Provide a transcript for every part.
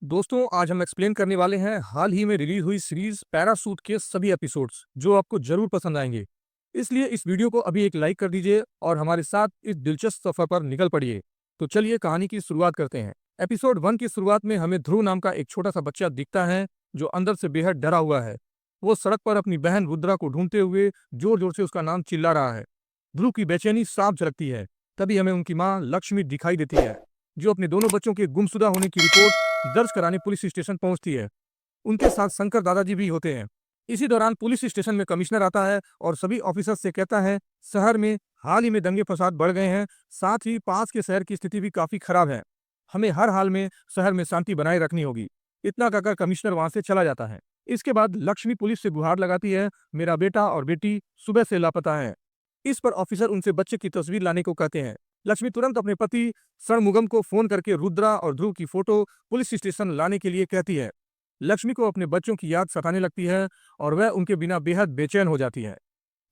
दोस्तों आज हम एक्सप्लेन करने वाले हैं हाल ही में रिलीज हुई सीरीज पैरासूट के सभी एपिसोड्स जो आपको जरूर पसंद आएंगे। इसलिए इस वीडियो को अभी एक लाइक कर दीजिए और हमारे साथ इस दिलचस्प सफर पर निकल पड़िए। तो चलिए कहानी की शुरुआत करते हैं। एपिसोड 1 की शुरुआत में हमें ध्रुव नाम का एक छोटा सा बच्चा दिखता है जो अंदर से बेहद डरा हुआ है। वो सड़क पर अपनी बहन रुद्रा को ढूंढते हुए जोर जोर से उसका नाम चिल्ला रहा है। ध्रुव की बेचैनी साफ झलकती है। तभी हमें उनकी माँ लक्ष्मी दिखाई देती है जो अपने दोनों बच्चों के गुमशुदा होने की रिपोर्ट दर्ज कराने पुलिस स्टेशन पहुंचती है। उनके साथ शंकर दादाजी भी होते हैं। इसी दौरान पुलिस स्टेशन में कमिश्नर आता है और सभी ऑफिसर्स से कहता है शहर में हाल ही में दंगे फसाद बढ़ गए हैं, साथ ही पास के शहर की स्थिति भी काफी खराब है। हमें हर हाल में शहर में शांति बनाए रखनी होगी। इतना कहकर कमिश्नर वहां से चला जाता है। इसके बाद लक्ष्मी पुलिस से गुहार लगाती है, मेरा बेटा और बेटी सुबह से लापता है। इस पर ऑफिसर उनसे बच्चे की तस्वीर लाने को कहते हैं। लक्ष्मी तुरंत अपने पति षणमुगम को फोन करके रुद्रा और ध्रुव की फोटो पुलिस स्टेशन लाने के लिए कहती है। लक्ष्मी को अपने बच्चों की याद सताने लगती है और वह उनके बिना बेहद बेचैन हो जाती है।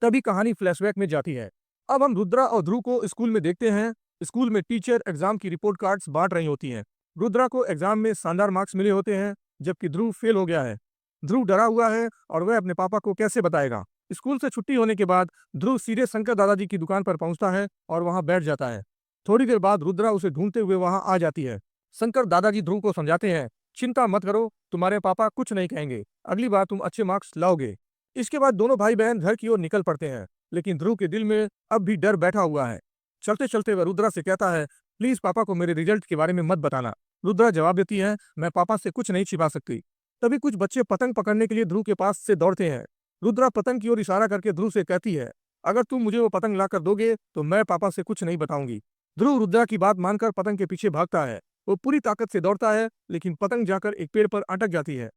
तभी कहानी फ्लैशबैक में जाती है। अब हम रुद्रा और ध्रुव को स्कूल में देखते हैं। स्कूल में टीचर एग्जाम की रिपोर्ट कार्ड्स बांट रही होती हैं। रुद्रा को एग्जाम में शानदार मार्क्स मिले होते हैं जबकि ध्रुव फेल हो गया है। ध्रुव डरा हुआ है और वह अपने पापा को कैसे बताएगा। स्कूल से छुट्टी होने के बाद ध्रुव सीधे शंकर दादाजी की दुकान पर पहुंचता है और वहां बैठ जाता है। थोड़ी देर बाद रुद्रा उसे ढूंढते हुए वहां आ जाती है। शंकर दादाजी ध्रुव को समझाते हैं, चिंता मत करो, तुम्हारे पापा कुछ नहीं कहेंगे, अगली बार तुम अच्छे मार्क्स लाओगे। इसके बाद दोनों भाई बहन घर की ओर निकल पड़ते हैं, लेकिन ध्रुव के दिल में अब भी डर बैठा हुआ है। चलते चलते वह रुद्रा से कहता है, प्लीज पापा को मेरे रिजल्ट के बारे में मत बताना। रुद्रा जवाब देती है, मैं पापा से कुछ नहीं छिपा सकती। तभी कुछ बच्चे पतंग पकड़ने के लिए ध्रुव के पास से दौड़ते हैं। रुद्रा पतंग की ओर इशारा करके ध्रुव से कहती है, अगर तुम मुझे वो पतंग लाकर दोगे तो मैं पापा से कुछ नहीं बताऊंगी। ध्रुव रुद्रा की बात मानकर पतंग के पीछे भागता है। वो पूरी ताकत से दौड़ता है लेकिन पतंग जाकर एक पेड़ पर अटक जाती है।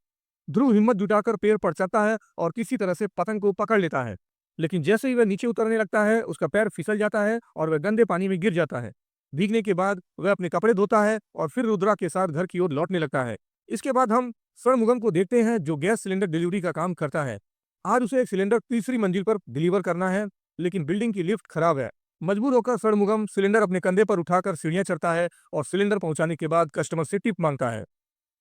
ध्रुव हिम्मत जुटाकर पेड़ पर चढ़ता है और किसी तरह से पतंग को पकड़ लेता है। लेकिन जैसे ही वह नीचे उतरने लगता है उसका पैर फिसल जाता है और वह गंदे पानी में गिर जाता है। भीगने के बाद वह अपने कपड़े धोता है और फिर रुद्रा के साथ घर की ओर लौटने लगता है। इसके बाद हम षणमुगम को देखते हैं जो गैस सिलेंडर डिलीवरी का काम करता है। आज उसे एक सिलेंडर तीसरी मंजिल पर डिलीवर करना है, लेकिन बिल्डिंग की लिफ्ट खराब है। मजबूर होकर षणमुगम सिलेंडर अपने कंधे पर उठाकर सीढ़ियां चढ़ता है और सिलेंडर पहुंचाने के बाद कस्टमर से टिप मांगता है।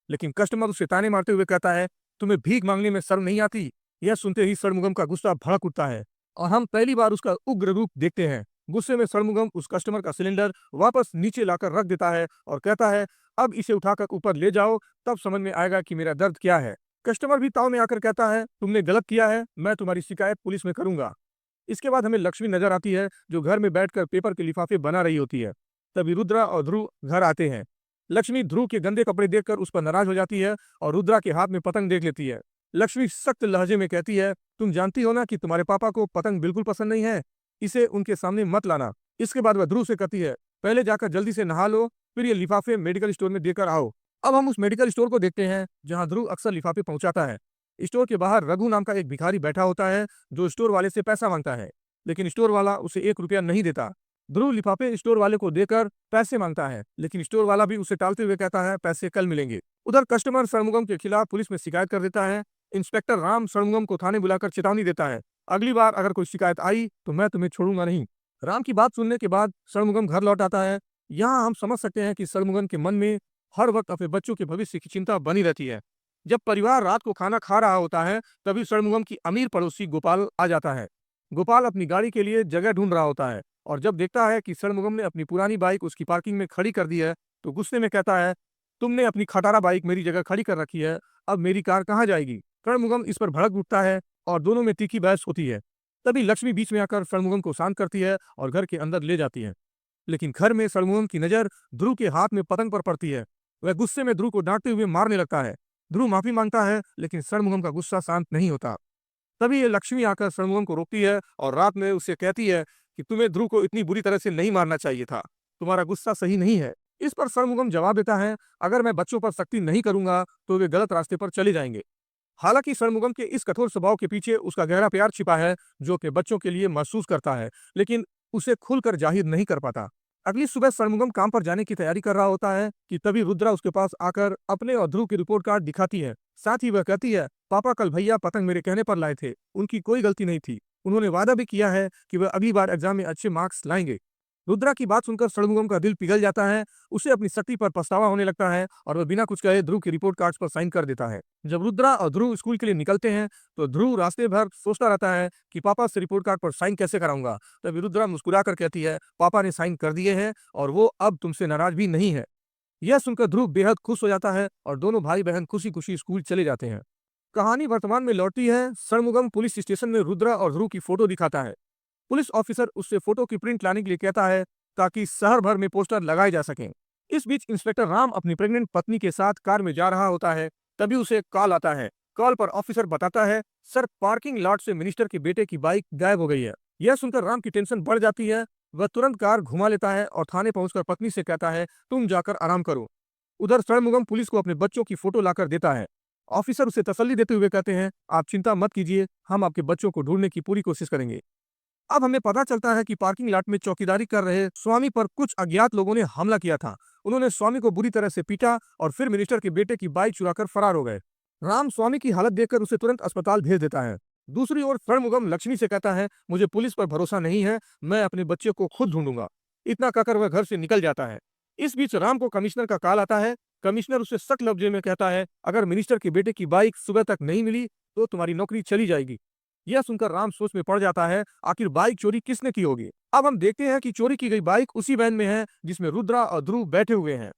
लेकिन कस्टमर उसे ताने मारते हुए कहता है, तुम्हें भीख मांगने में शर्म नहीं आती। यह सुनते ही षणमुगम का गुस्सा भड़क उठता है और हम पहली बार उसका उग्र रूप देखते हैं। गुस्से में षणमुगम उस कस्टमर का सिलेंडर वापस नीचे लाकर रख देता है और कहता है, अब इसे उठाकर ऊपर ले जाओ, तब समझ में आएगा कि मेरा दर्द क्या है। कस्टमर भी ताव में आकर कहता है, तुमने गलत किया है, मैं तुम्हारी शिकायत पुलिस में करूंगा। इसके बाद हमें लक्ष्मी नजर आती है जो घर में बैठकर पेपर के लिफाफे बना रही होती है। तभी रुद्रा और ध्रुव घर आते हैं। लक्ष्मी ध्रुव के गंदे कपड़े देखकर उस पर नाराज हो जाती है और रुद्रा के हाथ में पतंग देख लेती है। लक्ष्मी सख्त लहजे में कहती है, तुम जानती हो ना कि तुम्हारे पापा को पतंग बिल्कुल पसंद नहीं है, इसे उनके सामने मत लाना। इसके बाद वह ध्रुव से कहती है, पहले जाकर जल्दी से नहा लो, फिर ये लिफाफे मेडिकल स्टोर में देकर आओ। अब हम उस मेडिकल स्टोर को देखते हैं जहां ध्रुव अक्सर लिफाफे पहुंचाता है। स्टोर के बाहर रघु नाम का एक भिखारी बैठा होता है जो स्टोर वाले से पैसा मांगता है, लेकिन स्टोर वाला उसे 1 रुपया नहीं देता। ध्रुव लिफाफे स्टोर वाले को देकर पैसे मांगता है, लेकिन स्टोर वाला भी उसे टालते हुए कहता है, पैसे कल मिलेंगे। उधर कस्टमर षणमुगम के खिलाफ पुलिस में शिकायत कर देता है। इंस्पेक्टर राम षणमुगम को थाने बुलाकर चेतावनी देता है, अगली बार अगर कोई शिकायत आई तो मैं तुम्हें छोड़ूंगा नहीं। राम की बात सुनने के बाद षणमुगम घर लौट आता है। यहाँ हम समझ सकते हैं कि षणमुगम के मन में हर वक्त अपने बच्चों के भविष्य की चिंता बनी रहती है। जब परिवार रात को खाना खा रहा होता है तभी षणमुगम की अमीर पड़ोसी गोपाल आ जाता है। गोपाल अपनी गाड़ी के लिए जगह ढूंढ रहा होता है और जब देखता है कि षणमुगम ने अपनी पुरानी बाइक उसकी पार्किंग में खड़ी कर दी है तो गुस्से में कहता है, तुमने अपनी खटारा बाइक मेरी जगह खड़ी कर रखी है, अब मेरी कार कहाँ जाएगी। षणमुगम इस पर भड़क उठता है और दोनों में तीखी बहस होती है। तभी लक्ष्मी बीच में आकर षणमुगम को शांत करती है और घर के अंदर ले जाती है। लेकिन घर में षणमुगम की नजर ध्रुव के हाथ में पतंग पर पड़ती है। वह गुस्से में ध्रुव को डांटते हुए मारने लगता है। ध्रुव माफी मांगता है लेकिन षणमुगम का गुस्सा शांत नहीं होता। तभी ये लक्ष्मी आकर षणमुगम को रोकती है और रात में उसे कहती है कि तुम्हें ध्रुव को इतनी बुरी तरह से नहीं मारना चाहिए था, तुम्हारा गुस्सा सही नहीं है। इस पर षणमुगम जवाब देता है, अगर मैं बच्चों पर सख्ती नहीं करूंगा तो वे गलत रास्ते पर चले जाएंगे। हालांकि षणमुगम के इस कठोर स्वभाव के पीछे उसका गहरा प्यार छिपा है जो कि बच्चों के लिए महसूस करता है, लेकिन उसे खुलकर जाहिर नहीं कर पाता। अगली सुबह षणमुगम काम पर जाने की तैयारी कर रहा होता है कि तभी रुद्रा उसके पास आकर अपने और ध्रुव की रिपोर्ट कार्ड दिखाती है। साथ ही वह कहती है, पापा कल भैया पतंग मेरे कहने पर लाए थे, उनकी कोई गलती नहीं थी। उन्होंने वादा भी किया है कि वह अगली बार एग्जाम में अच्छे मार्क्स लाएंगे। रुद्रा की बात सुनकर षणमुगम का दिल पिघल जाता है। उसे अपनी सख्ती पर पछतावा होने लगता है और वह बिना कुछ कहे ध्रुव की रिपोर्ट कार्ड्स पर साइन कर देता है। जब रुद्रा और ध्रुव स्कूल के लिए निकलते हैं तो ध्रुव रास्ते भर सोचता रहता है कि पापा से रिपोर्ट कार्ड पर साइन कैसे कराऊंगा। तभी रुद्रा मुस्कुरा कर कहती है, पापा ने साइन कर दिए हैं और वो अब तुमसे नाराज भी नहीं है। यह सुनकर ध्रुव बेहद खुश हो जाता है और दोनों भाई बहन खुशी खुशी स्कूल चले जाते हैं। कहानी वर्तमान में लौटती है। षणमुगम पुलिस स्टेशन में रुद्रा और ध्रुव की फोटो दिखाता है। पुलिस ऑफिसर उससे फोटो की प्रिंट लाने के लिए कहता है ताकि शहर भर में पोस्टर लगाए जा सकें। इस बीच इंस्पेक्टर राम अपनी प्रेग्नेंट पत्नी के साथ कार में जा रहा होता है। तभी उसे कॉल आता है। कॉल पर ऑफिसर बताता है, सर पार्किंग लॉट से मिनिस्टर के बेटे की बाइक गायब हो गई है। यह सुनकर राम की टेंशन बढ़ जाती है। वह तुरंत कार घुमा लेता है और थाने पहुंचकर पत्नी से कहता है, तुम जाकर आराम करो। उधर षणमुगम पुलिस को अपने बच्चों की फोटो लाकर देता है। ऑफिसर उसे तसल्ली देते हुए कहते हैं, आप चिंता मत कीजिए, हम आपके बच्चों को ढूंढने की पूरी कोशिश करेंगे। अब हमें पता चलता है कि पार्किंग लॉट में चौकीदारी कर रहे स्वामी पर कुछ अज्ञात लोगों ने हमला किया था। उन्होंने स्वामी को बुरी तरह से पीटा और फिर मिनिस्टर के बेटे की बाइक चुराकर फरार हो गए। राम स्वामी की हालत देखकर उसे तुरंत अस्पताल भेज देता है। दूसरी ओर षणमुगम लक्ष्मी से कहता है, मुझे पुलिस पर भरोसा नहीं है, मैं अपने बच्चे को खुद ढूंढूंगा। इतना कहकर वह घर से निकल जाता है। इस बीच राम को कमिश्नर का कॉल आता है। कमिश्नर उसे सख्त लफ्जों में कहता है, अगर मिनिस्टर के बेटे की बाइक सुबह तक नहीं मिली तो तुम्हारी नौकरी चली जाएगी। यह सुनकर राम सोच में पड़ जाता है, आखिर बाइक चोरी किसने की होगी। अब हम देखते हैं कि चोरी की गई बाइक उसी वैन में है जिसमें रुद्रा और ध्रुव बैठे हुए हैं।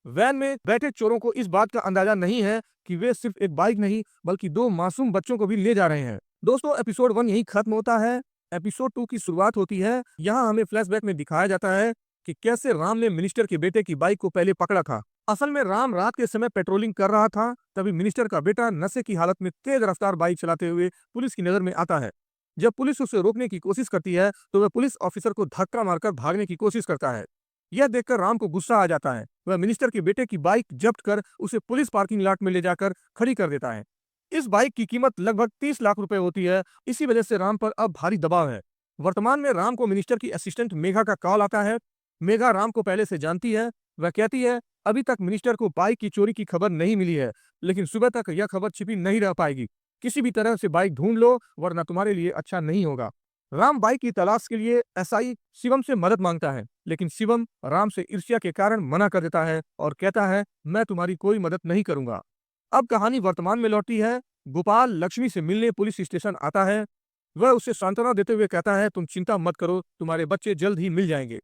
वैन में बैठे चोरों को इस बात का अंदाजा नहीं है कि वे सिर्फ एक बाइक नहीं बल्कि दो मासूम बच्चों को भी ले जा रहे हैं। दोस्तों, एपिसोड 1 यहीं खत्म होता है। एपिसोड 2 की शुरुआत होती है। यहाँ हमें फ्लैशबैक में दिखाया जाता है कि कैसे राम ने मिनिस्टर के बेटे की बाइक को पहले पकड़ा था। असल में राम रात के समय पेट्रोलिंग कर रहा था। तभी मिनिस्टर का बेटा नशे की हालत में तेज रफ्तार बाइक चलाते हुए पुलिस की नजर में आता है। जब पुलिस उसे रोकने की कोशिश करती है तो वह पुलिस ऑफिसर को धक्का मारकर भागने की कोशिश करता है। यह देखकर राम को गुस्सा आ जाता है। वह मिनिस्टर के बेटे की बाइक जब्त कर उसे पुलिस पार्किंग लॉट में ले जाकर खड़ी कर देता है। इस बाइक की कीमत लगभग 30 लाख रुपए होती है। इसी वजह से राम पर अब भारी दबाव है। वर्तमान में राम को मिनिस्टर की असिस्टेंट मेघा का कॉल आता है। मेघा राम को पहले से जानती है। वह कहती है, अभी तक मिनिस्टर को बाइक की चोरी की खबर नहीं मिली है, लेकिन सुबह तक यह खबर छिपी नहीं रह पाएगी। किसी भी तरह से बाइक ढूंढ लो वरना तुम्हारे लिए अच्छा नहीं होगा। राम बाइक की तलाश के लिए एसआई शिवम से मदद मांगता है, लेकिन शिवम राम से ईर्ष्या के कारण मना कर देता है और कहता है, मैं तुम्हारी कोई मदद नहीं करूंगा। अब कहानी वर्तमान में लौटी है। गोपाल लक्ष्मी से मिलने पुलिस स्टेशन आता है। वह उसे सांत्वना देते हुए कहता है, तुम चिंता मत करो, तुम्हारे बच्चे जल्द ही मिल जाएंगे।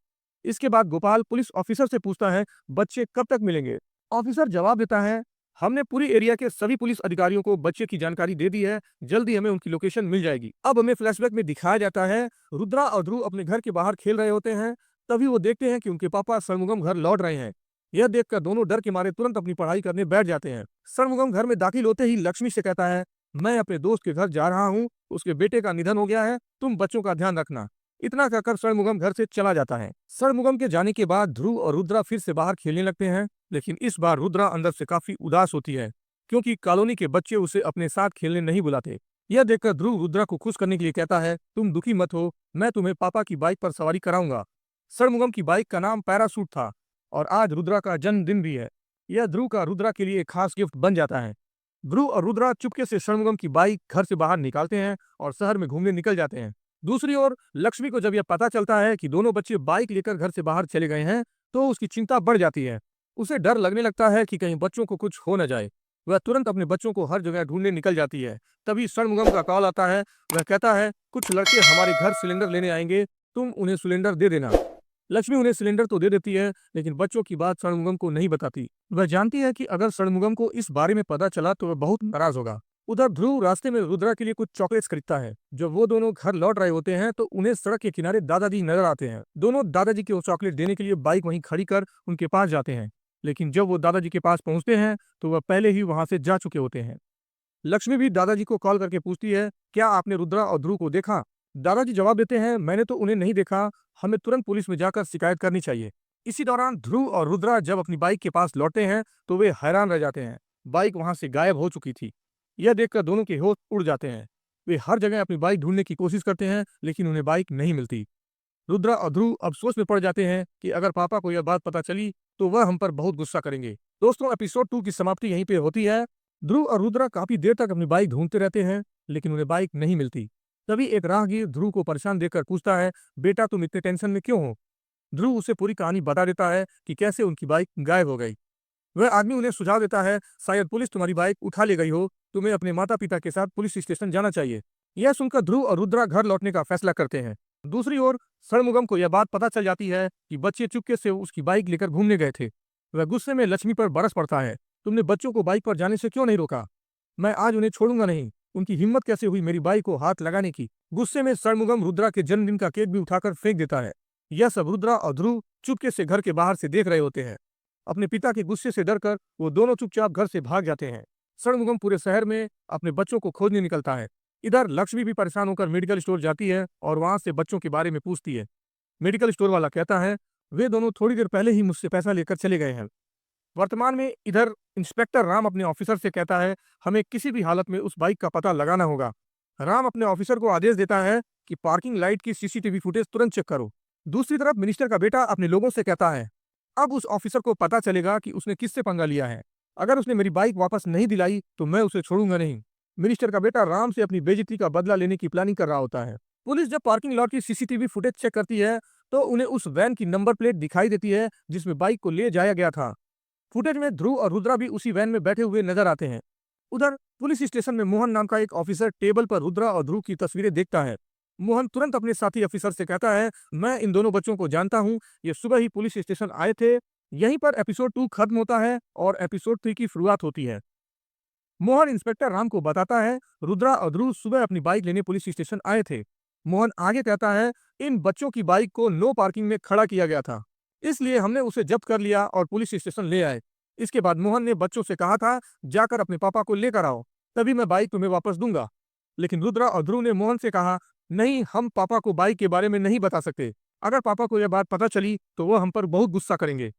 इसके बाद गोपाल पुलिस ऑफिसर से पूछता है, बच्चे कब तक मिलेंगे। ऑफिसर जवाब देता है, हमने पूरी एरिया के सभी पुलिस अधिकारियों को बच्चे की जानकारी दे दी है, जल्दी हमें उनकी लोकेशन मिल जाएगी। अब हमें फ्लैशबैक में दिखाया जाता है, रुद्रा और ध्रुव अपने घर के बाहर खेल रहे होते हैं। तभी वो देखते हैं कि उनके पापा षणमुगम घर लौट रहे हैं। यह देखकर दोनों डर के मारे तुरंत अपनी पढ़ाई करने बैठ जाते हैं। षणमुगम घर में दाखिल होते ही लक्ष्मी से कहता है, मैं अपने दोस्त के घर जा रहा हूँ, उसके बेटे का निधन हो गया है, तुम बच्चों का ध्यान रखना। इतना कहकर षणमुगम घर से चला जाता है। षणमुगम के जाने के बाद ध्रुव और रुद्रा फिर से बाहर खेलने लगते हैं, लेकिन इस बार रुद्रा अंदर से काफी उदास होती है क्योंकि कॉलोनी के बच्चे उसे अपने साथ खेलने नहीं बुलाते। यह देखकर ध्रुव रुद्रा को खुश करने के लिए कहता है, तुम दुखी मत हो, मैं तुम्हें पापा की बाइक पर सवारी कराऊंगा। षणमुगम की बाइक का नाम पैरासूट था और आज रुद्रा का जन्मदिन भी है। यह ध्रुव का रुद्रा के लिए एक खास गिफ्ट बन जाता है। ध्रुव और रुद्रा चुपके से षणमुगम की बाइक घर से बाहर निकालते हैं और शहर में घूमने निकल जाते हैं। दूसरी ओर लक्ष्मी को जब यह पता चलता है कि दोनों बच्चे बाइक लेकर घर से बाहर चले गए हैं तो उसकी चिंता बढ़ जाती है। उसे डर लगने लगता है कि कहीं बच्चों को कुछ हो न जाए। वह तुरंत अपने बच्चों को हर जगह ढूंढने निकल जाती है। तभी षणमुगम का कॉल आता है। वह कहता है, कुछ लड़के हमारे घर सिलेंडर लेने आएंगे, तुम उन्हें सिलेंडर दे देना। लक्ष्मी उन्हें सिलेंडर तो दे देती है, लेकिन बच्चों की बात षणमुगम को नहीं बताती। वह जानती है कि अगर षणमुगम को इस बारे में पता चला तो वह बहुत नाराज होगा। उधर ध्रुव रास्ते में रुद्रा के लिए कुछ चॉकलेट्स खरीदता है। जब वो दोनों घर लौट रहे होते हैं तो उन्हें सड़क के किनारे दादाजी नजर आते हैं। दोनों दादाजी को चॉकलेट देने के लिए बाइक वहीं खड़ी कर उनके पास जाते हैं, लेकिन जब वो दादाजी के पास पहुंचते हैं तो वह पहले ही वहां से जा चुके होते हैं। लक्ष्मी भी दादाजी को कॉल करके पूछती है, क्या आपने रुद्रा और ध्रुव को देखा। दादाजी जवाब देते हैं, मैंने तो उन्हें नहीं देखा, हमें तुरंत पुलिस में जाकर शिकायत करनी चाहिए। इसी दौरान ध्रुव और रुद्रा जब अपनी बाइक के पास लौटते हैं तो वे हैरान रह जाते हैं। बाइक वहां से गायब हो चुकी थी। यह देखकर दोनों के होश उड़ जाते हैं। वे हर जगह अपनी बाइक ढूंढने की कोशिश करते हैं, लेकिन उन्हें बाइक नहीं मिलती। रुद्रा और ध्रुव अब सोच में पड़ जाते हैं कि अगर पापा को यह बात पता चली तो वह हम पर बहुत गुस्सा करेंगे। दोस्तों, एपिसोड 2 की समाप्ति यहीं पे होती है। ध्रुव और रुद्रा काफी देर तक अपनी बाइक ढूंढते रहते हैं, लेकिन उन्हें बाइक नहीं मिलती। तभी एक राहगीर ध्रुव को परेशान देखकर पूछता है, बेटा तुम इतने टेंशन में क्यों हो। ध्रुव उसे पूरी कहानी बता देता है कि कैसे उनकी बाइक गायब हो गई। वह आदमी उन्हें सुझाव देता है, शायद पुलिस तुम्हारी बाइक उठा ले गई हो, तुम्हें अपने माता पिता के साथ पुलिस स्टेशन जाना चाहिए। यह सुनकर ध्रुव और रुद्रा घर लौटने का फैसला करते हैं। दूसरी ओर षणमुगम को यह बात पता चल जाती है कि बच्चे चुपके से उसकी बाइक लेकर घूमने गए थे। वह गुस्से में लक्ष्मी पर बरस पड़ता है, तुमने बच्चों को बाइक पर जाने से क्यों नहीं रोका? मैं आज उन्हें छोड़ूंगा नहीं। उनकी हिम्मत कैसे हुई मेरी बाइक को हाथ लगाने की? गुस्से में षणमुगम रुद्रा के जन्मदिन का केक भी उठाकर फेंक देता है। यह सब रुद्रा और ध्रुव चुपके से घर के बाहर से देख रहे होते हैं। अपने पिता के गुस्से से डरकर वो दोनों चुपचाप घर से भाग जाते हैं। षणमुगम पूरे शहर में अपने बच्चों को खोजने निकलता है। इधर लक्ष्मी भी परेशान होकर मेडिकल स्टोर जाती है और वहां से बच्चों के बारे में पूछती है। मेडिकल स्टोर वाला कहता है, वे दोनों थोड़ी देर पहले ही मुझसे पैसा लेकर चले गए हैं। वर्तमान में इधर इंस्पेक्टर राम अपने ऑफिसर से कहता है, हमें किसी भी हालत में उस बाइक का पता लगाना होगा। राम अपने ऑफिसर को आदेश देता है कि पार्किंग लाइट की सीसीटीवी फुटेज तुरंत चेक करो। दूसरी तरफ मिनिस्टर का बेटा अपने लोगों से कहता है, अब उस ऑफिसर को पता चलेगा कि उसने किससे पंगा लिया है। अगर उसने मेरी बाइक वापस नहीं दिलाई तो मैं उसे छोड़ूंगा नहीं। मिनिस्टर का बेटा राम से अपनी बेइज्जती का बदला लेने की प्लानिंग कर रहा होता है। पुलिस जब पार्किंग लॉट की सीसीटीवी फुटेज चेक करती है तो उन्हें उस वैन की नंबर प्लेट दिखाई देती है जिसमें बाइक को ले जाया गया था। फुटेज में ध्रुव और रुद्रा भी उसी वैन में बैठे हुए नजर आते हैं। उधर पुलिस स्टेशन में मोहन नाम का एक ऑफिसर टेबल पर रुद्रा और ध्रुव की तस्वीरें देखता है। मोहन तुरंत अपने साथी ऑफिसर से कहता है, मैं इन दोनों बच्चों को जानता हूँ, ये सुबह ही पुलिस स्टेशन आए थे। यहीं पर एपिसोड 2 खत्म होता है और एपिसोड 3 की शुरुआत होती है। मोहन इंस्पेक्टर राम को बताता है, रुद्रा और ध्रुव सुबह अपनी बाइक लेने पुलिस स्टेशन आए थे। मोहन आगे कहता है, इन बच्चों की बाइक को नो पार्किंग में खड़ा किया गया था, इसलिए हमने उसे जब्त कर लिया और पुलिस स्टेशन ले आए। इसके बाद मोहन ने बच्चों से कहा था, जाकर अपने पापा को लेकर आओ, तभी मैं बाइक तुम्हें वापस दूंगा। लेकिन रुद्रा और ध्रुव ने मोहन से कहा, नहीं, हम पापा को बाइक के बारे में नहीं बता सकते। अगर पापा को यह बात पता चली तो वह हम पर बहुत गुस्सा करेंगे।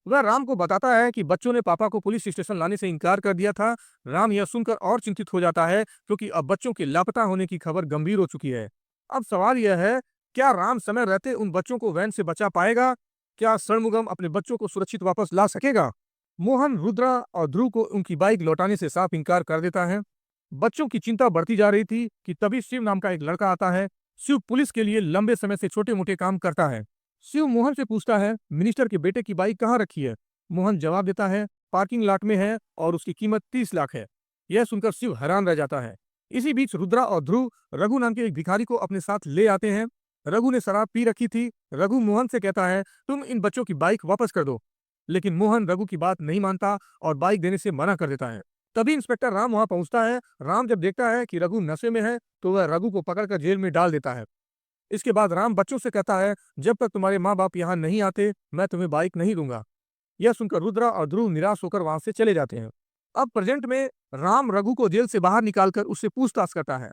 वह राम को बताता है कि बच्चों ने पापा को पुलिस स्टेशन लाने से इनकार कर दिया था। राम यह सुनकर और चिंतित हो जाता है क्योंकि अब बच्चों के लापता होने की खबर गंभीर हो चुकी है। अब सवाल यह है, क्या राम समय रहते उन बच्चों को वैन से बचा पाएगा? क्या षणमुगम अपने बच्चों को सुरक्षित वापस ला सकेगा? मोहन रुद्रा और ध्रुव को उनकी बाइक लौटाने से साफ इनकार कर देता है। बच्चों की चिंता बढ़ती जा रही थी कि तभी शिव नाम का एक लड़का आता है। शिव पुलिस के लिए लंबे समय से छोटे मोटे काम करता है। शिव मोहन से पूछता है, मिनिस्टर के बेटे की बाइक कहाँ रखी है? मोहन जवाब देता है, पार्किंग लॉट में है और उसकी कीमत 30 लाख है। यह सुनकर शिव हैरान रह जाता है। इसी बीच रुद्रा और ध्रुव रघु नाम के एक भिखारी को अपने साथ ले आते हैं। रघु ने शराब पी रखी थी। रघु मोहन से कहता है, तुम इन बच्चों की बाइक वापस कर दो। लेकिन मोहन रघु की बात नहीं मानता और बाइक देने से मना कर देता है। तभी इंस्पेक्टर राम वहां पहुंचता है। राम जब देखता है कि रघु नशे में है तो वह रघु को पकड़कर जेल में डाल देता है। इसके बाद राम बच्चों से कहता है, जब तक तुम्हारे माँ बाप यहाँ नहीं आते मैं तुम्हें बाइक नहीं दूंगा। यह सुनकर रुद्रा और ध्रुव निराश होकर वहां से चले जाते हैं। अब प्रेजेंट में राम रघु को जेल से बाहर निकालकर उससे पूछताछ करता है।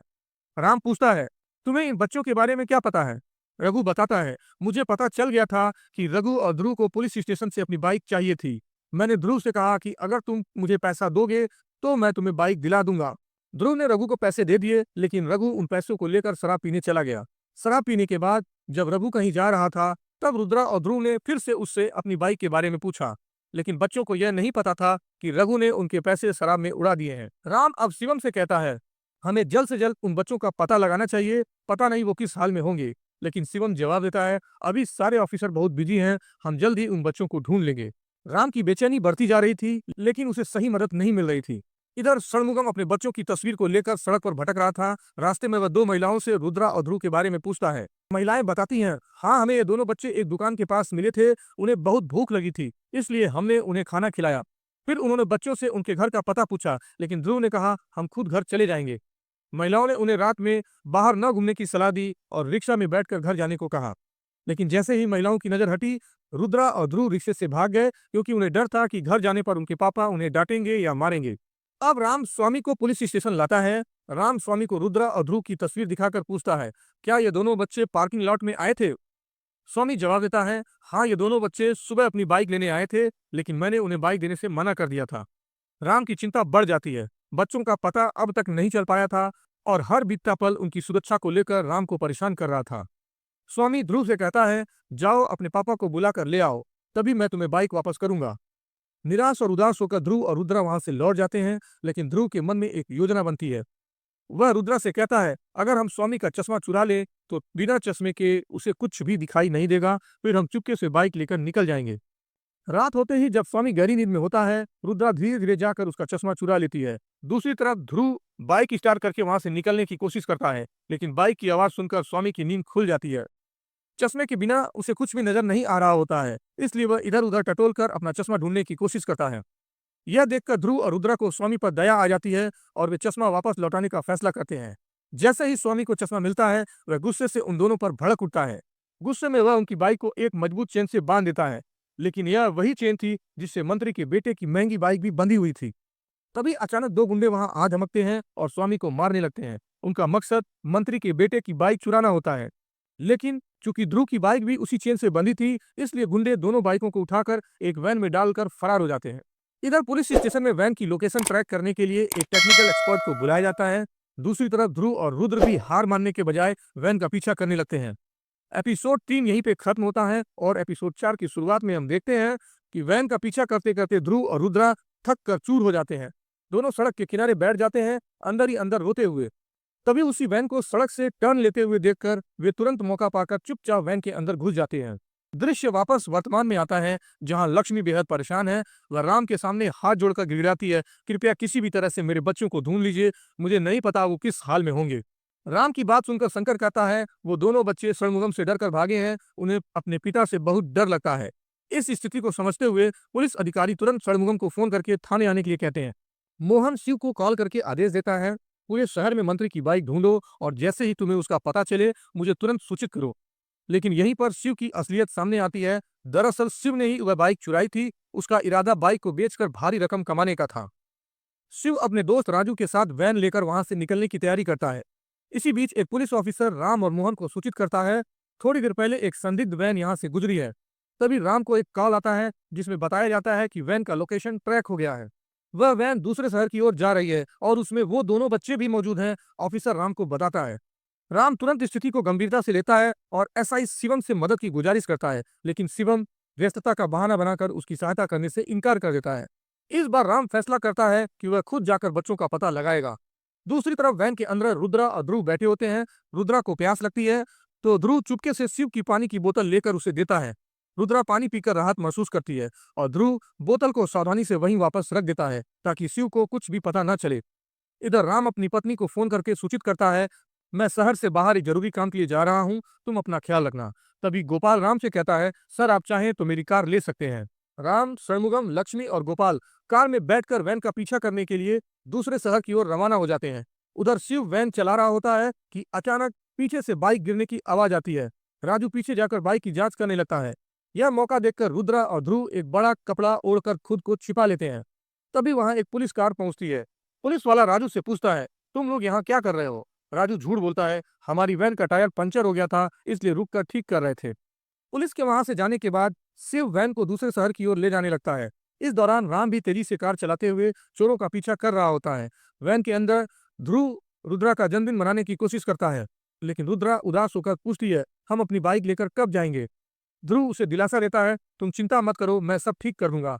राम पूछता है, तुम्हें इन बच्चों के बारे में क्या पता है? रघु बताता है, मुझे पता चल गया था कि रघु और ध्रुव को पुलिस स्टेशन से अपनी बाइक चाहिए थी। मैंने ध्रुव से कहा कि अगर तुम मुझे पैसा दोगे तो मैं तुम्हें बाइक दिला दूंगा। ध्रुव ने रघु को पैसे दे दिए, लेकिन रघु उन पैसों को लेकर शराब पीने चला गया। शराब पीने के बाद जब रघु कहीं जा रहा था तब रुद्रा और ध्रुव ने फिर से उससे अपनी बाइक के बारे में पूछा, लेकिन बच्चों को यह नहीं पता था कि रघु ने उनके पैसे शराब में उड़ा दिए हैं। राम अब शिवम से कहता है, हमें जल्द से जल्द उन बच्चों का पता लगाना चाहिए, पता नहीं वो किस हाल में होंगे। लेकिन शिवम जवाब देता है, अभी सारे ऑफिसर बहुत बिजी हैं, हम जल्द ही उन बच्चों को ढूंढ लेंगे। राम की बेचैनी बढ़ती जा रही थी, लेकिन उसे सही मदद नहीं मिल रही थी। इधर षणमुगम अपने बच्चों की तस्वीर को लेकर सड़क पर भटक रहा था। रास्ते में वह दो महिलाओं से रुद्रा और ध्रुव के बारे में पूछता है। महिलाएं बताती हैं, हाँ, हमें ये दोनों बच्चे एक दुकान के पास मिले थे, उन्हें बहुत भूख लगी थी, इसलिए हमने उन्हें खाना खिलाया। फिर उन्होंने बच्चों से उनके घर का पता पूछा, लेकिन ध्रुव ने कहा, हम खुद घर चले जाएंगे। महिलाओं ने उन्हें रात में बाहर न घूमने की सलाह दी और रिक्शा में बैठकर घर जाने को कहा। लेकिन जैसे ही महिलाओं की नजर हटी, रुद्रा और ध्रुव रिक्शे से भाग गए क्योंकि उन्हें डर था कि घर जाने पर उनके पापा उन्हें डांटेंगे या मारेंगे। अब राम स्वामी को पुलिस स्टेशन लाता है। राम स्वामी को रुद्रा और ध्रुव की तस्वीर दिखाकर पूछता है, क्या ये दोनों बच्चे पार्किंग लॉट में आए थे? स्वामी जवाब देता है, हाँ, ये दोनों बच्चे सुबह अपनी बाइक लेने आए थे, लेकिन मैंने उन्हें बाइक देने से मना कर दिया था। राम की चिंता बढ़ जाती है। बच्चों का पता अब तक नहीं चल पाया था और हर बीतता पल उनकी सुरक्षा को लेकर राम को परेशान कर रहा था। स्वामी ध्रुव से कहता है, जाओ अपने पापा को बुलाकर ले आओ, तभी मैं तुम्हें बाइक वापस करूंगा। निराश और उदास होकर ध्रुव और रुद्रा वहां से लौट जाते हैं, लेकिन ध्रुव के मन में एक योजना बनती है। वह रुद्रा से कहता है, अगर हम स्वामी का चश्मा चुरा ले तो बिना चश्मे के उसे कुछ भी दिखाई नहीं देगा, फिर हम चुपके से बाइक लेकर निकल जाएंगे। रात होते ही जब स्वामी गहरी नींद में होता है, रुद्रा धीरे धीरे जाकर उसका चश्मा चुरा लेती है। दूसरी तरफ ध्रुव बाइक स्टार्ट करके वहां से निकलने की कोशिश करता है, लेकिन बाइक की आवाज सुनकर स्वामी की नींद खुल जाती है। चश्मे के बिना उसे कुछ भी नजर नहीं आ रहा होता है, इसलिए वह इधर उधर टटोल कर अपना चश्मा ढूंढने की कोशिश करता है। यह देखकर ध्रुव और रुद्रा को स्वामी पर दया आ जाती है और वे चश्मा वापस लौटाने का फैसला करते हैं। जैसे ही स्वामी को चश्मा मिलता है, वह गुस्से से उन दोनों पर भड़क उठता है। गुस्से में वह उनकी बाइक को एक मजबूत चेन से बांध देता है, लेकिन यह वही चेन थी जिससे मंत्री के बेटे की महंगी बाइक भी बंधी हुई थी। तभी अचानक दो गुंडे वहां आ धमकते हैं और स्वामी को मारने लगते हैं। उनका मकसद मंत्री के बेटे की बाइक चुराना होता है, लेकिन चूंकि ध्रुव की बाइक भी उसी चेन से बंधी थी, इसलिए गुंडे दोनों बाइकों को उठाकर एक वैन में डालकर फरार हो जाते हैं। इधर पुलिस स्टेशन में वैन की लोकेशन ट्रैक करने के लिए एक टेक्निकल एक्सपर्ट को बुलाया जाता है। दूसरी तरफ ध्रुव और रुद्र भी हार मानने के बजाय वैन का पीछा करने लगते हैं। एपिसोड 3 यहीं पे खत्म होता है और एपिसोड 4 की शुरुआत में हम देखते हैं कि वैन का पीछा करते करते ध्रुव और रुद्रा थक कर चूर हो जाते हैं। दोनों सड़क के किनारे बैठ जाते हैं, अंदर ही अंदर रोते हुए। तभी उसी वैन को सड़क से टर्न लेते हुए देखकर वे तुरंत मौका पाकर चुपचाप वैन के अंदर घुस जाते हैं। दृश्य वापस वर्तमान में आता है, जहां लक्ष्मी बेहद परेशान है। वह राम के सामने हाथ जोड़कर गिड़गिड़ाती है, कृपया किसी भी तरह से मेरे बच्चों को ढूंढ लीजिए, मुझे नहीं पता वो किस हाल में होंगे। राम की बात सुनकर शंकर कहता है, वो दोनों बच्चे षणमुगम से डरकर भागे हैं, उन्हें अपने पिता से बहुत डर लगता है। इस स्थिति को समझते हुए पुलिस अधिकारी तुरंत षणमुगम को फोन करके थाने आने के लिए कहते हैं। मोहन शिव को कॉल करके आदेश देता है, पूरे शहर में मंत्री की बाइक ढूंढो और जैसे ही तुम्हें उसका पता चले मुझे तुरंत सूचित करो। लेकिन यहीं पर शिव की असलियत सामने आती है। दरअसल शिव ने ही वह बाइक चुराई थी। उसका इरादा बाइक को बेचकर भारी रकम कमाने का था। शिव अपने दोस्त राजू के साथ वैन लेकर वहां से निकलने की तैयारी करता है। इसी बीच एक पुलिस ऑफिसर राम और मोहन को सूचित करता है, थोड़ी देर पहले एक संदिग्ध वैन यहाँ से गुजरी है। तभी राम को एक कॉल आता है जिसमें बताया जाता है कि वैन का लोकेशन ट्रैक हो गया है। वह वैन दूसरे शहर की ओर जा रही है और उसमें वो दोनों बच्चे भी मौजूद हैं, ऑफिसर राम को बताता है। राम तुरंत स्थिति को गंभीरता से लेता है और एसआई शिवम से मदद की गुजारिश करता है, लेकिन शिवम व्यस्तता का बहाना बनाकर उसकी सहायता करने से इनकार कर देता है। इस बार राम फैसला करता है कि वह खुद जाकर बच्चों का पता लगाएगा। दूसरी तरफ वैन के अंदर रुद्रा और ध्रुव बैठे होते हैं। रुद्रा को प्यास लगती है तो ध्रुव चुपके से शिव की पानी की बोतल लेकर उसे देता है। रुद्रा पानी पीकर राहत महसूस करती है और ध्रुव बोतल को सावधानी से वहीं वापस रख देता है ताकि शिव को कुछ भी पता न चले। इधर राम अपनी पत्नी को फोन करके सूचित करता है, मैं शहर से बाहर एक जरूरी काम के लिए जा रहा हूँ, तुम अपना ख्याल रखना। तभी गोपाल राम से कहता है, सर आप चाहें तो मेरी कार ले सकते हैं। राम, षणमुगम, लक्ष्मी और गोपाल कार में बैठकर वैन का पीछा करने के लिए दूसरे शहर की ओर रवाना हो जाते हैं। उधर शिव वैन चला रहा होता है कि अचानक पीछे से बाइक गिरने की आवाज आती है। राजू पीछे जाकर बाइक की जांच करने लगता है। यह मौका देखकर रुद्रा और ध्रुव एक बड़ा कपड़ा ओढ़कर खुद को छिपा लेते हैं। तभी वहां एक पुलिस कार पहुंचती है। पुलिस वाला राजू से पूछता है, तुम लोग यहाँ क्या कर रहे हो? राजू झूठ बोलता है, हमारी वैन का टायर पंचर हो गया था, इसलिए रुक कर ठीक कर रहे थे। पुलिस के वहां से जाने के बाद शिव वैन को दूसरे शहर की ओर ले जाने लगता है। इस दौरान राम भी तेजी से कार चलाते हुए चोरों का पीछा कर रहा होता है। वैन के अंदर ध्रुव रुद्रा का जन्मदिन मनाने की कोशिश करता है, लेकिन रुद्रा उदास होकर पूछती है, हम अपनी बाइक लेकर कब जाएंगे? ध्रुव उसे दिलासा देता है, तुम चिंता मत करो, मैं सब ठीक कर दूंगा।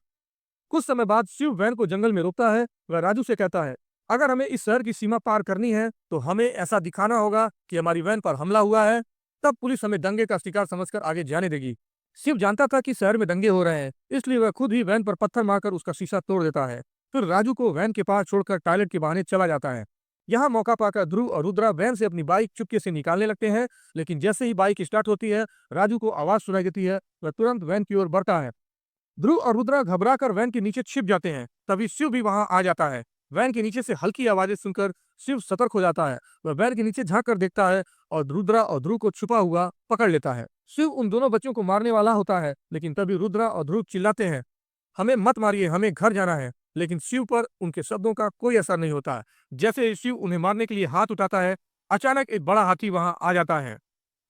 कुछ समय बाद शिव वैन को जंगल में रोकता है। वह राजू से कहता है, अगर हमें इस शहर की सीमा पार करनी है तो हमें ऐसा दिखाना होगा कि हमारी वैन पर हमला हुआ है, तब पुलिस हमें दंगे का शिकार समझकर आगे जाने देगी। शिव जानता था कि शहर में दंगे हो रहे हैं, इसलिए वह खुद ही वैन पर पत्थर मारकर उसका शीशा तोड़ देता है। फिर राजू को वैन के पास छोड़कर टॉयलेट के बहाने चला जाता है। यहाँ मौका पाकर ध्रुव और रुद्रा वैन से अपनी बाइक चुपके से निकालने लगते हैं, लेकिन जैसे ही बाइक स्टार्ट होती है, राजू को आवाज सुनाई देती है। वह तुरंत वैन की ओर बढ़ता है। ध्रुव और रुद्रा घबराकर वैन के नीचे छिप जाते हैं। तभी शिव भी वहां आ जाता है। वैन के नीचे से हल्की आवाजें सुनकर शिव सतर्क हो जाता है। वह वैन के नीचे झांक कर देखता है और रुद्रा और ध्रुव को छुपा हुआ पकड़ लेता है। शिव उन दोनों बच्चों को मारने वाला होता है, लेकिन तभी रुद्रा और ध्रुव चिल्लाते हैं, हमें मत मारिए, हमें घर जाना है। लेकिन शिव पर उनके शब्दों का कोई असर नहीं होता है। जैसे ही शिव उन्हें मारने के लिए हाथ उठाता है, अचानक एक बड़ा हाथी वहां आ जाता है।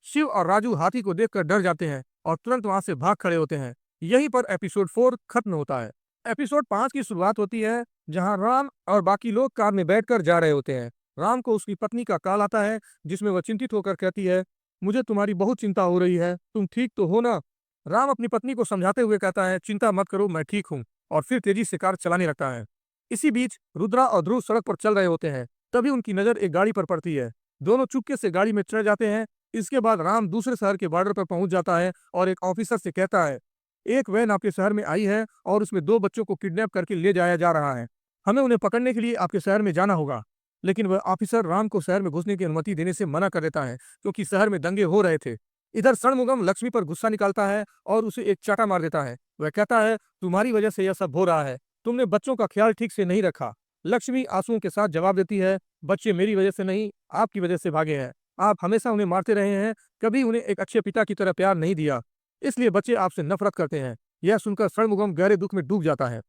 शिव और राजू हाथी को देखकर डर जाते हैं और तुरंत वहां से भाग खड़े होते हैं। यहीं पर एपिसोड 4 खत्म होता है। एपिसोड 5 की शुरुआत होती है, जहां राम और बाकी लोग कार में बैठकर जा रहे होते हैं। राम को उसकी पत्नी का कॉल आता है, जिसमें वह चिंतित होकर कहती है, मुझे तुम्हारी बहुत चिंता हो रही है, तुम ठीक तो हो ना? राम अपनी पत्नी को समझाते हुए कहता है, चिंता मत करो, मैं ठीक हूँ, और फिर तेजी से कार चलाने लगता है। इसी बीच रुद्रा और ध्रुव सड़क पर चल रहे होते हैं। तभी उनकी नजर एक गाड़ी पर पड़ती है। दोनों चुपके से गाड़ी में चढ़ जाते हैं। इसके बाद राम दूसरे शहर के बॉर्डर पर पहुंच जाता है और एक ऑफिसर से कहता है, एक वैन आपके शहर में आई है और उसमें 2 बच्चों को किडनैप करके ले जाया जा रहा है। हमें उन्हें पकड़ने के लिए आपके शहर में जाना होगा। लेकिन वह ऑफिसर राम को शहर में घुसने की अनुमति देने से मना कर देता है, क्योंकि शहर में दंगे हो रहे थे। इधर षणमुगम लक्ष्मी पर गुस्सा निकालता है और उसे एक चाटा मार देता है। वह कहता है, तुम्हारी वजह से यह सब हो रहा है। तुमने बच्चों का ख्याल ठीक से नहीं रखा। लक्ष्मी आंसुओं के साथ जवाब देती है, बच्चे मेरी वजह से नहीं, आपकी वजह से भागे हैं। आप हमेशा उन्हें मारते रहे हैं, कभी उन्हें एक अच्छे पिता की तरह प्यार नहीं दिया। इसलिए बच्चे आपसे नफरत करते हैं। यह सुनकर षणमुगम गहरे दुख में डूब जाता है।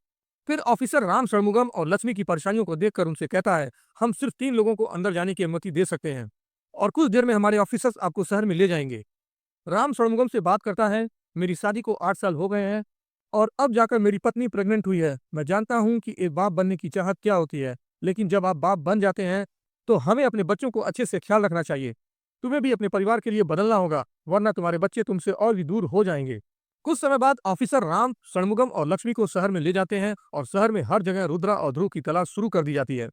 फिर ऑफिसर राम षणमुगम और लक्ष्मी की परेशानियों को देखकर उनसे कहता है, हम सिर्फ 3 लोगों को अंदर जाने की अनुमति दे सकते हैं और कुछ देर में हमारे ऑफिसर्स आपको शहर में ले जाएंगे। राम षणमुगम से बात करता है, मेरी शादी को 8 साल हो गए हैं और अब जाकर मेरी पत्नी प्रेग्नेंट हुई है। मैं जानता हूं कि एक बाप बनने की चाहत क्या होती है, लेकिन जब आप बाप बन जाते हैं तो हमें अपने बच्चों को अच्छे से ख्याल रखना चाहिए। तुम्हें भी अपने परिवार के लिए बदलना होगा, वरना तुम्हारे बच्चे तुमसे और भी दूर हो जाएंगे। कुछ समय बाद ऑफिसर राम षणमुगम और लक्ष्मी को शहर में ले जाते हैं और शहर में हर जगह रुद्रा और ध्रुव की तलाश शुरू कर दी जाती है।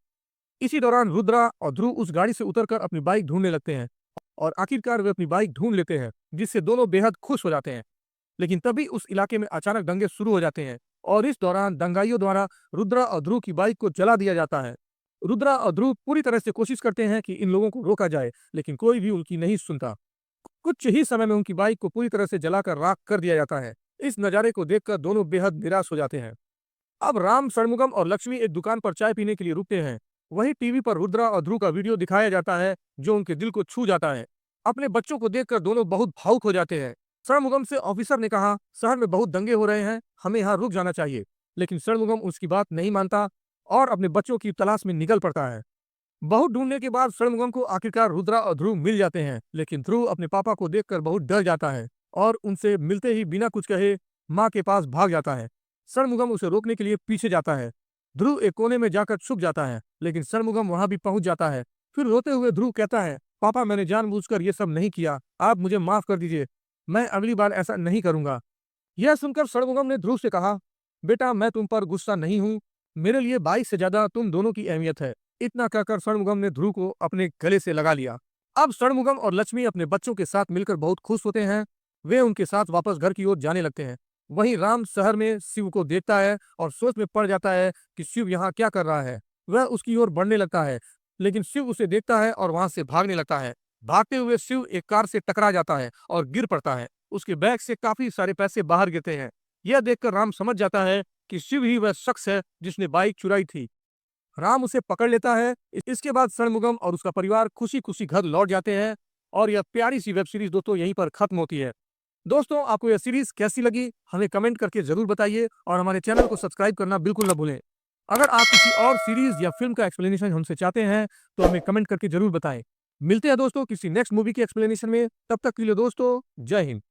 इसी दौरान रुद्रा और ध्रुव उस गाड़ी से उतरकर अपनी बाइक ढूंढने लगते हैं और आखिरकार वे अपनी बाइक ढूंढ लेते हैं, जिससे दोनों बेहद खुश हो जाते हैं। लेकिन तभी उस इलाके में अचानक दंगे शुरू हो जाते हैं और इस दौरान दंगाइयों द्वारा रुद्रा और ध्रुव की बाइक को जला दिया जाता है। रुद्रा और ध्रुव पूरी तरह से कोशिश करते हैं कि इन लोगों को रोका जाए, लेकिन कोई भी उनकी नहीं सुनता। कुछ ही समय में उनकी बाइक को पूरी तरह से जलाकर राख कर दिया जाता है। इस नज़ारे को देखकर दोनों बेहद निराश हो जाते हैं। अब राम षणमुगम और लक्ष्मी एक दुकान पर चाय पीने के लिए रुकते हैं। वहीं टीवी पर रुद्रा और ध्रुव का वीडियो दिखाया जाता है, जो उनके दिल को छू जाता है। अपने बच्चों को देखकर दोनों बहुत भावुक हो जाते हैं। षणमुगम से ऑफिसर ने कहा, शहर में बहुत दंगे हो रहे हैं, हमें यहाँ रुक जाना चाहिए। लेकिन षणमुगम उसकी बात नहीं मानता और अपने बच्चों की तलाश में निकल पड़ता है। बहुत ढूंढने के बाद षणमुगम को आखिरकार रुद्रा और ध्रुव मिल जाते हैं, लेकिन ध्रुव अपने पापा को देखकर बहुत डर जाता है और उनसे मिलते ही बिना कुछ कहे माँ के पास भाग जाता है। षणमुगम उसे रोकने के लिए पीछे जाता है। ध्रुव एक कोने में जाकर छुप जाता है, लेकिन षणमुगम वहां भी पहुंच जाता है। फिर रोते हुए ध्रुव कहता है, पापा मैंने जानबूझकर ये सब नहीं किया, आप मुझे माफ कर दीजिए, मैं अगली बार ऐसा नहीं करूंगा। यह सुनकर षणमुगम ने ध्रुव से कहा, बेटा मैं तुम पर गुस्सा नहीं हूँ, मेरे लिए बाइक से ज्यादा तुम दोनों की अहमियत है। इतना कहकर षणमुगम ने ध्रुव को अपने गले से लगा लिया। अब षणमुगम और लक्ष्मी अपने बच्चों के साथ मिलकर बहुत खुश होते हैं। वे उनके साथ वापस घर की ओर जाने लगते हैं। वहीं राम शहर में शिव को देखता है और सोच में पड़ जाता है कि शिव यहाँ क्या कर रहा है। वह उसकी ओर बढ़ने लगता है, लेकिन शिव उसे देखता है और वहां से भागने लगता है। भागते हुए शिव एक कार से टकरा जाता है और गिर पड़ता है। उसके बैग से काफी सारे पैसे बाहर गिरते हैं। यह देखकर राम समझ जाता है कि शिव ही वह शख्स है जिसने बाइक चुराई थी। राम उसे पकड़ लेता है। इसके बाद षणमुगम और उसका परिवार खुशी खुशी घर लौट जाते हैं और यह प्यारी सी वेब सीरीज दोस्तों यहीं पर खत्म होती है। दोस्तों आपको यह सीरीज कैसी लगी हमें कमेंट करके जरूर बताइए और हमारे चैनल को सब्सक्राइब करना बिल्कुल न भूलें। अगर आप किसी और सीरीज या फिल्म का एक्सप्लेनेशन हमसे चाहते हैं तो हमें कमेंट करके जरूर बताएं। मिलते हैं दोस्तों किसी नेक्स्ट मूवी के एक्सप्लेनेशन में। तब तक के लिए दोस्तों जय हिंद।